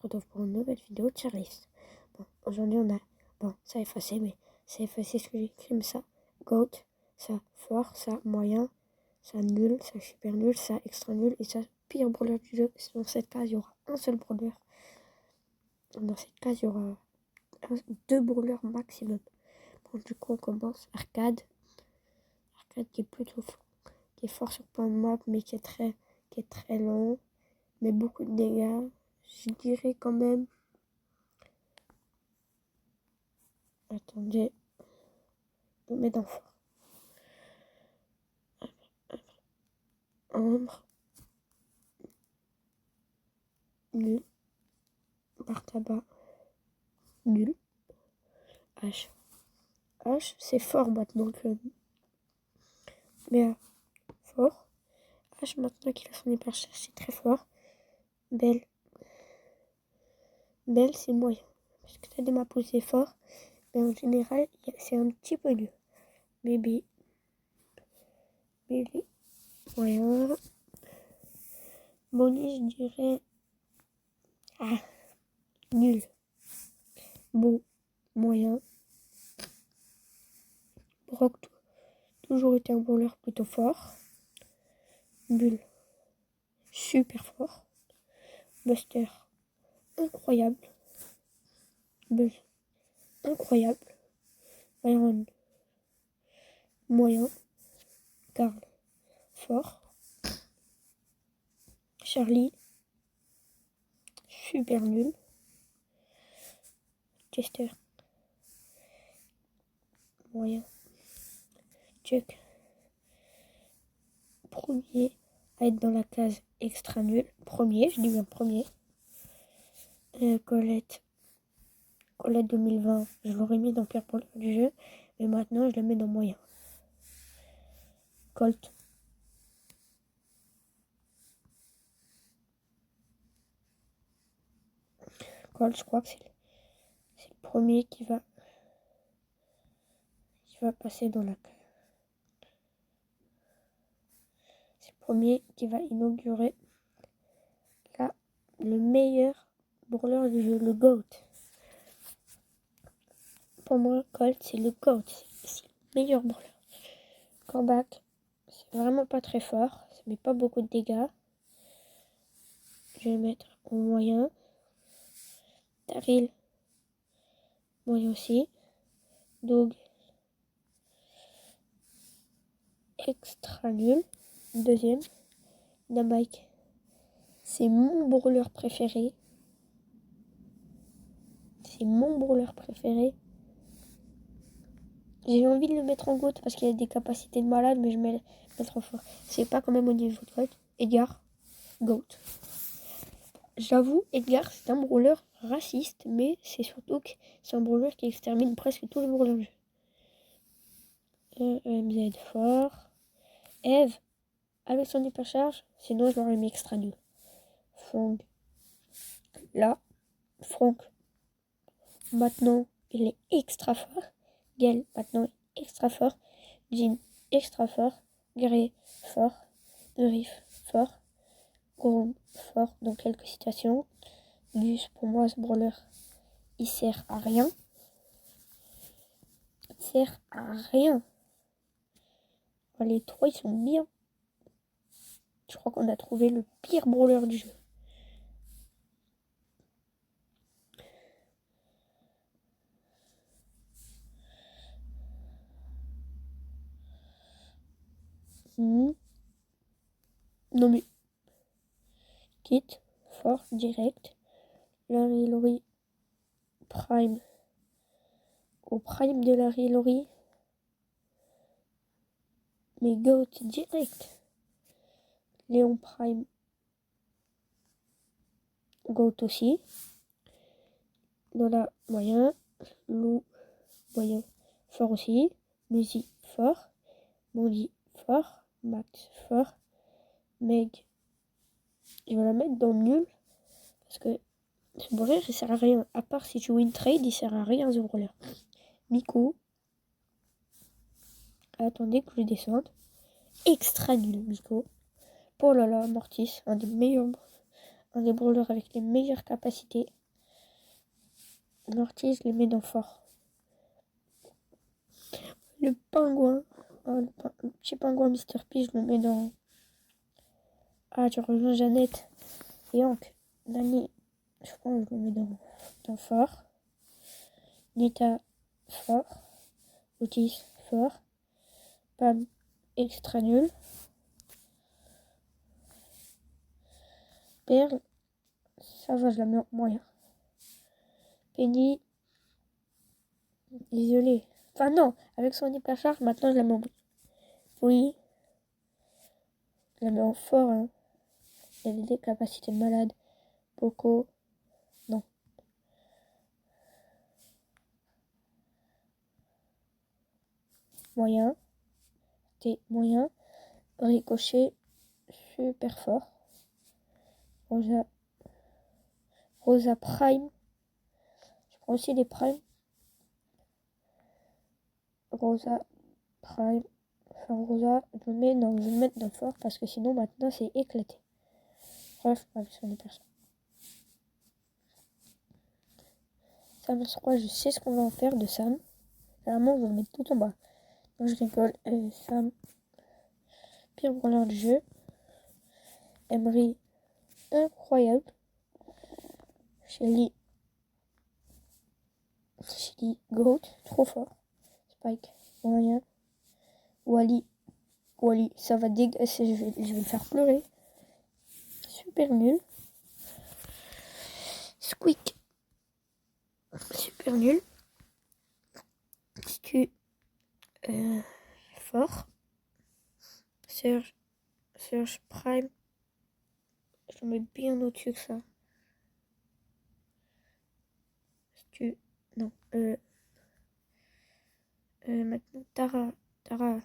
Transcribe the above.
retrouve pour une nouvelle vidéo de Charliste. Bon, aujourd'hui on a... Bon, ça a effacé, mais ça a effacé ce que j'ai écrit, mais ça, GOAT, ça, fort, ça, moyen, ça, nul, ça, super nul, ça, extra nul, et ça, pire brawler du jeu. Dans cette case, il y aura un seul brawler. Dans cette case, il y aura deux brawlers maximum. Bon, du coup, on commence. Arcade. Arcade qui est plutôt fort, qui est fort sur plein de map, mais qui est très lent, mais beaucoup de dégâts. Je dirais quand même... Attendez, je mets dans fort. Ambre, nul. Bartaba, nul. H. H, c'est fort maintenant que... Mais fort. H, maintenant qu'il a son hyper charge, c'est très fort. Belle. Belle, c'est moyen. Parce que t'as des maps où c'est fort. Mais en général, c'est un petit peu nul. Baby. Baby. Moyen. Bonnie, je dirais... Ah. Nul. Beau. Moyen. Brock, toujours été un brawler plutôt fort. Bull. Super fort. Buster. Incroyable. Buzz. Incroyable. Byron. Moyen. Carl. Fort. Charlie. Super nul. Chester. Moyen. Chuck. Premier à être dans la case extra nul. Premier, je dis bien premier. Colette. Colette 2020, je l'aurais mis dans pire brawler du jeu. Mais maintenant, je la mets dans moyen. Colt. Colt, je crois que c'est le premier qui va passer dans la case. C'est le premier qui va inaugurer le meilleur brawler du jeu, le GOAT. Pour moi, Colt, c'est le GOAT. C'est le meilleur brawler. Comeback, c'est vraiment pas très fort. Ça met pas beaucoup de dégâts. Je vais le mettre au moyen. Daryl, moyen aussi. Doug, extra nul. Deuxième. Dynamite, c'est mon brawler préféré. C'est mon brawler préféré. J'ai envie de le mettre en GOAT parce qu'il a des capacités de malade, mais je mets trop fort. C'est pas quand même au niveau de GOAT. Edgar, GOAT. J'avoue, Edgar, c'est un brawler raciste, mais c'est surtout que c'est un brawler qui extermine presque tous les brawlers du jeu. MZ fort. Eve, avec son hypercharge, sinon je l'aurais mis extra nul. Frank, là, Frank, maintenant, il est extra fort. Gale, maintenant, extra fort. Jean, extra fort. Gray, fort. Riff, fort. Grom, fort dans quelques situations. Gus, pour moi, ce brawler, il sert à rien. Il sert à rien. Les trois, ils sont bien. Je crois qu'on a trouvé le pire brawler du jeu. Non mais... Kit, fort, direct. Larry Laurie, prime. Au prime de Larry Laurie. Mais GOAT direct. Léon Prime. GOAT aussi. Lola, moyen. Lou, moyen. Fort aussi. Lucy, fort. Mondi, fort. Max, fort. Meg, je vais la mettre dans nul. Parce que ce brawler, il sert à rien. À part si tu win trade, il sert à rien ce brawler. Miko. Attendez que je descende. Extra nul, Miko. Oh là là, Mortis, un des meilleurs un des brawlers avec les meilleures capacités. Morty, je les mets dans fort. Le pingouin, le petit pingouin Mr. P, je le mets dans... Ah, tu rejoins Jeannette et Hank. Nani, je pense que je le mets dans fort. Nita, fort. Otis, fort. Pam, extra nul. Perle, ça va, je la mets en moyen. Penny, désolé. Enfin non, avec son hyper charge, maintenant je la mets en bouche. Oui, je la mets en fort. Hein. Elle a des capacités de malade. Poco, non. Moyen, T moyen. Ricochet, super fort. Rosa Prime. Je prends aussi des Prime. Rosa Prime. Enfin, Rosa, je vais le mettre dans fort parce que sinon maintenant c'est éclaté. Bref, avec son hyper charge. Sam 3, je sais ce qu'on va en faire de Sam. Clairement, je vais le mettre tout en bas. Non, je rigole. Sam, pire branleur du jeu. Emery, incroyable. Shelly, Goat, trop fort. Spike, moyen. Wally, ça va dégager. Je vais le faire pleurer. Super nul. Squeak, super nul. Stu, fort. Serge Prime, je le mets bien au-dessus que ça. Stu, non. Maintenant Tara,